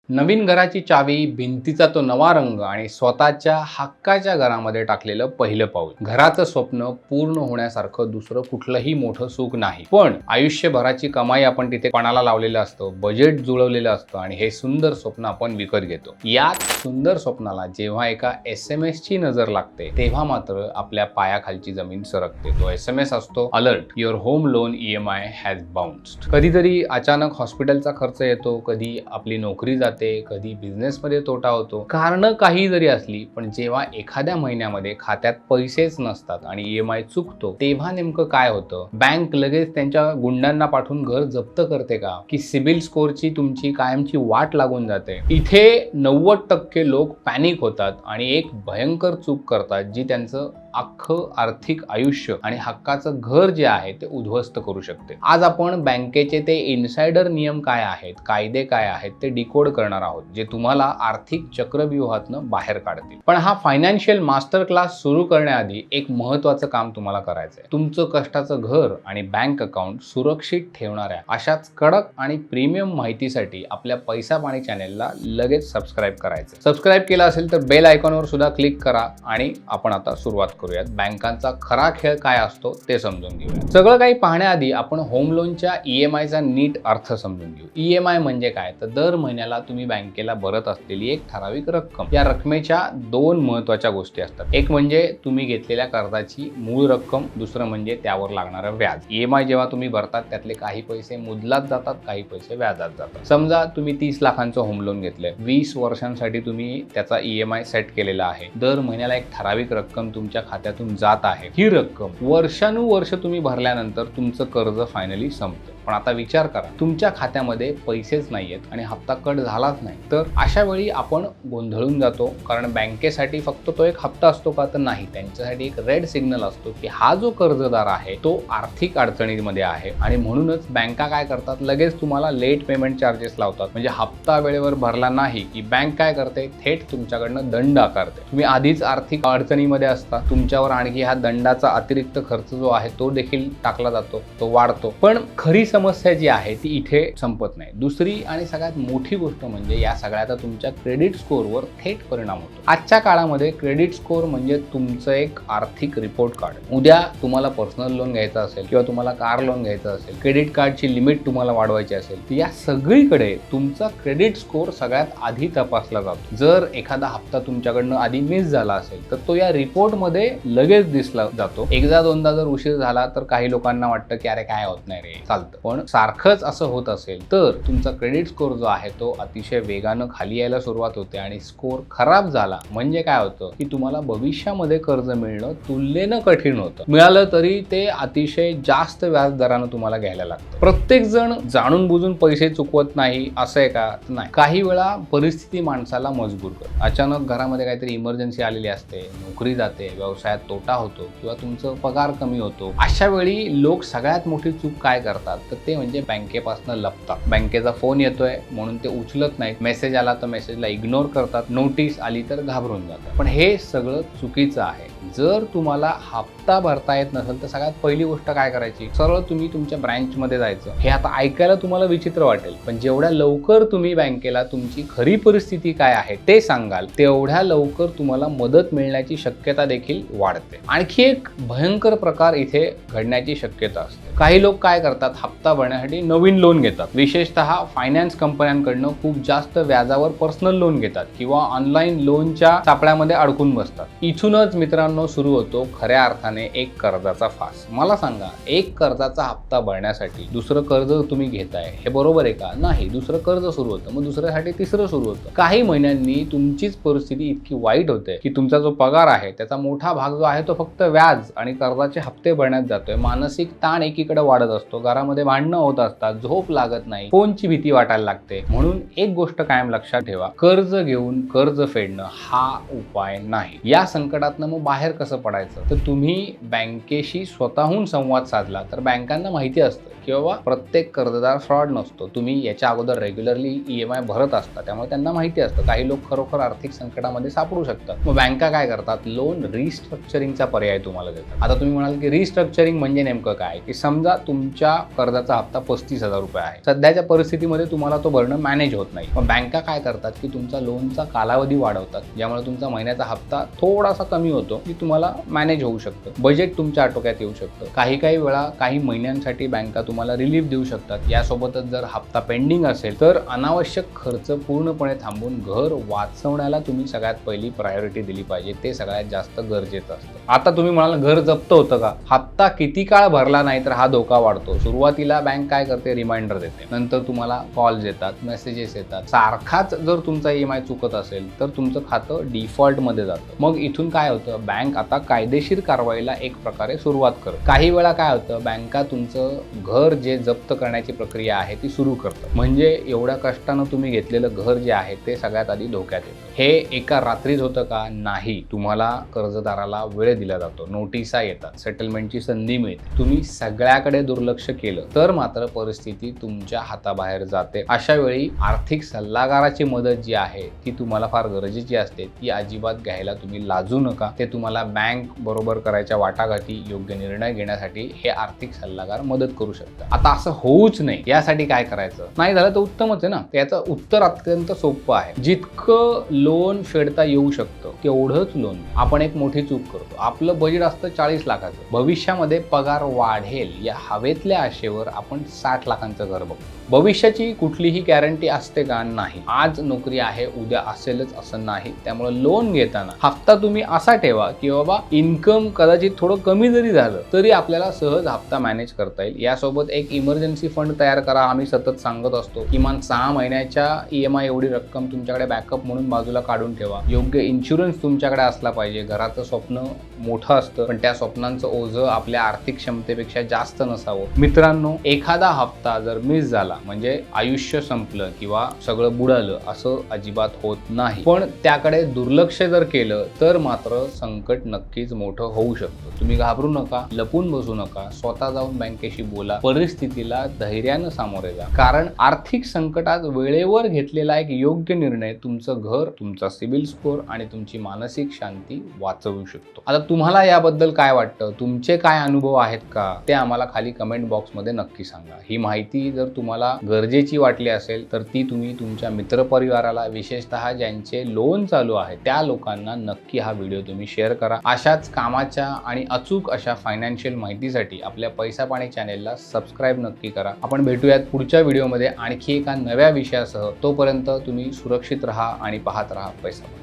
नवीन घराची चावी, भिंतीचा तो नवा रंग आणि स्वतःच्या हक्काच्या घरामध्ये टाकलेलं पहिलं पाऊल. घराचं स्वप्न पूर्ण होण्यासारखं दुसरं कुठलंही मोठं सुख नाही. पण आयुष्यभराची कमाई आपण तिथे पणाला लावलेलं असतं, बजेट जुळवलेलं असतं आणि हे सुंदर स्वप्न आपण विकत घेतो. याच सुंदर स्वप्नाला जेव्हा एका SMS ची नजर लागते, तेव्हा मात्र आपल्या पायाखालची जमीन सरकते. तो SMS असतो alert, your home loan EMI has bounced. कधीतरी अचानक हॉस्पिटलचा खर्च येतो, कधी आपली नोकरी जाते, कधी बिझनेसमध्ये तोटा होतो. कारण काही जरी असली, पण जेव्हा एखाद्या महिन्यामध्ये खात्यात पैसेच नसतात आणि EMI चुकतो, तेव्हा नेमकं काय होतं? बँक लगेच त्यांच्या गुंडांना पाठवून घर जप्त करते का? की सिबिल स्कोअरची तुमची कायमची वाट लागून जाते? इथे 90% लोक पॅनिक होतात आणि एक भयंकर चूक करतात, जी त्यांचं अख्खं आर्थिक आयुष्य आणि हक्काचं घर जे आहे ते उद्ध्वस्त करू शकते. आज आपण बँकेचे ते इनसाइडर नियम काय आहेत, कायदे काय आहेत ते डिकोड करणार आहोत, जे तुम्हाला आर्थिक चक्रव्यूहातनं बाहेर काढतील. पण हा फायनान्शियल मास्टर क्लास सुरू करण्याआधी एक महत्त्वाचं काम तुम्हाला करायचं आहे. तुमचं कष्टाचं घर आणि बँक अकाउंट सुरक्षित ठेवणाऱ्या अशाच कडक आणि प्रीमियम माहितीसाठी आपल्या पैसा पाणी चॅनेलला लगेच सबस्क्राईब करायचं. सबस्क्राईब केलं असेल तर बेल आयकॉनवर सुद्धा क्लिक करा आणि आपण आता सुरुवात करूयात. बँकांचा खरा खेळ काय असतो ते समजून घेऊया. सगळं काही पाहण्याआधी आपण होम लोनच्या EMIचा नीट अर्थ समजून घेऊ. EMI म्हणजे काय? तर दर महिन्याला तुम्ही बँकेला भरत असलेली एक ठराविक रक्कम. या रकमेच्या दोन महत्त्वाच्या गोष्टी असतात. एक म्हणजे तुम्ही घेतलेल्या कर्जाची मूळ रक्कम, दुसरं म्हणजे त्यावर लागणारं व्याज. EMI जेव्हा तुम्ही भरतात त्यातले काही पैसे मुदलात जातात, काही पैसे व्याजात जातात. समजा तुम्ही 30 लाखांचं होम लोन घेतलंय, 20 वर्षांसाठी तुम्ही त्याचा EMI सेट केलेला आहे. दर महिन्याला एक ठराविक रक्कम तुमच्या खात्यातून जात आहे. ही रक्कम वर्षानुवर्ष तुम्ही भरल्यानंतर तुमचं कर्ज फायनली संपतं. पण आता विचार करा, तुमच्या खात्यामध्ये पैसेच नाहीयेत आणि हप्ता कट झालाच नाही, तर अशा वेळी आपण गोंधळून जातो. कारण बँकेसाठी फक्त तो एक हप्ता असतो का? तर नाही, त्यांच्यासाठी एक रेड सिग्नल असतो की हा जो कर्जदार आहे तो आर्थिक अडचणीमध्ये आहे आणि म्हणूनच बँका काय करतात, लगेच तुम्हाला लेट पेमेंट चार्जेस लावतात. म्हणजे हप्ता वेळेवर भरला नाही की बँक काय करते, थेट तुमच्याकडनं दंड आकारते. तुम्ही आधीच आर्थिक अडचणीमध्ये असता, तुमच्यावर आणखी हा दंडाचा अतिरिक्त खर्च जो आहे तो देखील टाकला जातो, तो वाढतो. पण खरी समस्या जी आहे ती इथे संपत नाही. दुसरी आणि सगळ्यात मोठी गोष्ट म्हणजे या सगळ्याचा तुमच्या क्रेडिट स्कोअरवर थेट परिणाम होतो. आजच्या काळामध्ये क्रेडिट स्कोअर म्हणजे तुमचं एक आर्थिक रिपोर्ट कार्ड. उद्या तुम्हाला पर्सनल लोन घ्यायचं असेल किंवा तुम्हाला कार लोन घ्यायचं असेल, क्रेडिट कार्डची लिमिट तुम्हाला वाढवायची असेल, तर या सगळीकडे तुमचा क्रेडिट स्कोअर सगळ्यात आधी तपासला जातो. जर एखादा हप्ता तुमच्याकडनं आधी मिस झाला असेल तर तो या रिपोर्टमध्ये लगेच दिसला जातो. एकदा दोनदा जर उशीर झाला तर काही लोकांना वाटतं की अरे काय होत नाही रे, चालतं. पण सारखंच असं होत असेल तर तुमचा क्रेडिट स्कोअर जो आहे तो अतिशय वेगानं खाली यायला सुरुवात होते आणि स्कोअर खराब झाला म्हणजे काय होतं की तुम्हाला भविष्यामध्ये कर्ज मिळणं तुलनेनं कठीण होतं. मिळालं तरी ते अतिशय जास्त व्याज दरानं तुम्हाला घ्यायला लागतं. प्रत्येक जण जाणून बुजून पैसे चुकवत नाही असं आहे का? नाही. काही वेळा परिस्थिती माणसाला मजबूर करते. अचानक घरामध्ये काहीतरी इमर्जन्सी आलेली असते, नोकरी जाते, व्यवसायात तोटा होतो किंवा तुमचं पगार कमी होतो. अशा वेळी लोक सगळ्यात मोठी चूक काय करतात तर ते म्हणजे बँकेपासून लपतात. बँकेचा फोन येतोय म्हणून ते उचलत नाहीत, मेसेज आला तर मेसेजला इग्नोर करतात, नोटीस आली तर घाबरून जातात. पण हे सगळं चुकीचं आहे. जर तुम्हाला हप्ता भरता येत नसेल तर सगळ्यात पहिली गोष्ट काय करायची, सरळ तुम्ही तुमच्या ब्रँचमध्ये जायचं. हे आता ऐकायला तुम्हाला विचित्र वाटेल, पण जेवढ्या लवकर तुम्ही बँकेला तुमची खरी परिस्थिती काय आहे ते सांगाल, तेवढ्या लवकर तुम्हाला मदत मिळण्याची शक्यता देखील वाढते. आणखी एक भयंकर प्रकार इथे घडण्याची शक्यता असते. काही लोक काय करतात, हप्ता भरण्यासाठी नवीन लोन घेतात. विशेषतः फायनान्स कंपन्यांकडनं खूप जास्त व्याजावर पर्सनल लोन घेतात किंवा ऑनलाईन लोनच्या सापळ्यामध्ये अडकून बसतात. इथूनच मित्रांनो सुरू होतो खऱ्या अर्थाने एक कर्जाचा फास. मला सांगा, एक कर्जाचा हप्ता भरण्यासाठी दुसरं कर्ज तुम्ही घेताय, हे बरोबर आहे का? नाही. दुसरं कर्ज सुरू होतं, मग दुसऱ्यासाठी तिसरं सुरू होतं. काही महिन्यांनी तुमचीच परिस्थिती इतकी वाईट होते की तुमचा जो पगार आहे त्याचा मोठा भाग जो आहे तो फक्त व्याज आणि कर्जाचे हप्ते भरण्यात जातोय. मानसिक ताण एकीकडे वाढत असतो, घरामध्ये भांडणं होत असतात, झोप लागत नाही, फोनची भीती वाटायला लागते. म्हणून एक गोष्ट कायम लक्षात ठेवा, कर्ज घेऊन कर्ज फेडणं हा उपाय नाही. या संकटातनं मग बाहेर कसं पडायचं, तर तुम्ही बँकेशी स्वतःहून संवाद साधला तर बँकांना माहिती असतं की बाबा प्रत्येक कर्जदार फ्रॉड नसतो. तुम्ही याच्या अगोदर रेग्युलरली EMI भरत असता, त्यामुळे त्यांना माहिती असतं काही लोक खरोखर आर्थिक संकटामध्ये सापडू शकतात. मग बँका काय करतात, लोन रिस्ट्रक्चरिंगचा पर्याय तुम्हाला देतात. आता तुम्ही म्हणाल की रिस्ट्रक्चरिंग म्हणजे नेमकं काय, की समजा तुमच्या कर्जाचा घराचा हप्ता 35,000 रुपये आहे. सध्याच्या परिस्थितीमध्ये तुम्हाला तो भरणं मॅनेज होत नाही. मग बँका काय करतात की तुमचा लोनचा कालावधी वाढवतात, ज्यामुळे तुमचा महिन्याचा हप्ता थोडासा कमी होतो, की तुम्हाला मॅनेज होऊ शकतं. बजेट तुमच्या आटोक्यात येऊ शकतं. काही वेळा काही महिन्यांसाठी बँका तुम्हाला रिलीफ देऊ शकतात. यासोबतच जर हप्ता पेंडिंग असेल तर अनावश्यक खर्च पूर्णपणे थांबून घर वाचवण्याला तुम्ही सगळ्यात पहिली प्रायोरिटी दिली पाहिजे. ते सगळ्यात जास्त गरजेचं असतं. आता तुम्ही म्हणाल घर जप्त होतं का? हप्ता किती काळ भरला नाही तर हा धोका वाढतो. सुरुवातीला बँक काय करते, रिमाइंडर देते, नंतर तुम्हाला कॉल्स येतात, मेसेजेस येतात. सारखाच जर तुमचा EMI चुकत असेल तर तुमचं खातं डिफॉल्ट मध्ये जातं. मग इथून काय होतं, बँक आता कायदेशीर कारवाईला एक प्रकारे सुरुवात करते. काही वेळा काय होतं, बँका तुमचं घर जे जप्त करण्याची प्रक्रिया आहे ती सुरू करतं. म्हणजे एवढ्या कष्टानं तुम्ही घेतलेलं घर जे आहे ते सगळ्यात आधी धोक्यात येतं. हे एका रात्रीच होतं का? नाही. तुम्हाला कर्जदाराला वेळ दिला जातो, नोटिसा येतात, सेटलमेंटची संधी मिळते. तुम्ही सगळ्याकडे दुर्लक्ष केलं तर मात्र परिस्थिती तुमच्या हाताबाहेर जाते. अशा वेळी आर्थिक सल्लागाराची मदत जी आहे ती तुम्हाला फार गरजेची असते. ती अजिबात घ्यायला तुम्ही लाजू नका. ते तुम्हाला बँक बरोबर करायच्या वाटाघाटी, योग्य निर्णय घेण्यासाठी हे आर्थिक सल्लागार मदत करू शकतात. आता असं होऊच नाही यासाठी काय करायचं? नाही झालं तर उत्तमच आहे ना. त्याचं उत्तर अत्यंत सोपं आहे. जितकं लोन फेडता येऊ शकतं तेवढंच लोन. आपण एक मोठी चूक करतो. आपलं बजेट असतं 40 लाखाचं. भविष्यामध्ये पगार वाढेल या हवेतल्या आशेवर आपण 60 लाखांचं घर बघतो. भविष्याची कुठलीही गॅरंटी असते का? नाही. आज नोकरी आहे, उद्या असेलच असं नाही. त्यामुळे लोन घेताना हप्ता तुम्ही असा ठेवा की बाबा इन्कम कदाचित थोडं कमी जरी झालं तरी आपल्याला सहज हप्ता मॅनेज करता येईल. यासोबत एक इमर्जन्सी फंड तयार करा. आम्ही सतत सांगत असतो किमान 6 महिन्याच्या EMI एवढी रक्कम तुमच्याकडे बॅकअप म्हणून बाजूला काढून ठेवा. योग्य इन्शुरन्स तुमच्याकडे असला पाहिजे. घराचं स्वप्न मोठं असतं पण त्या स्वप्नांचं ओझं आपल्या आर्थिक क्षमतेपेक्षा जास्त नसावं. मित्रांनो, एखादा हप्ता जर मिस झाला म्हणजे आयुष्य संपलं किंवा सगळं बुडालं असं अजिबात होत नाही. पण त्याकडे दुर्लक्ष जर केलं तर मात्र संकट नक्कीच मोठं होऊ शकतं. तुम्ही घाबरू नका, लपून बसू नका. स्वतः जाऊन बँकेशी बोला. परिस्थितीला धैर्यानं सामोरे जा. कारण आर्थिक संकटात वेळेवर घेतलेला एक योग्य निर्णय तुमचं घर, तुमचा सिबिल स्कोअर आणि तुमची मानसिक शांती वाचवू शकतो. आता तुम्हाला याबद्दल काय वाटतं? तुमचे काय अनुभव आहेत का? ते आम्हाला खाली कमेंट बॉक्समध्ये नक्की सांगा. ही माहिती जर तुम्हाला गरजेची वाटली असेल तर ती तुम्ही तुमच्या मित्रपरिवाराला, विशेषतः ज्यांचे लोन चालू आहे त्या लोकांना नक्की हा व्हिडिओ तुम्ही शेअर करा. अशाच कामाच्या आणि अचूक अशा फायनान्शियल माहितीसाठी आपल्या पैसा पाणी चॅनेलला सबस्क्राईब नक्की करा. आपण भेटूयात पुढच्या व्हिडिओमध्ये आणखी एका नव्या विषयासह. तोपर्यंत तुम्ही सुरक्षित राहा आणि पाहत राहा पैसा पाणी.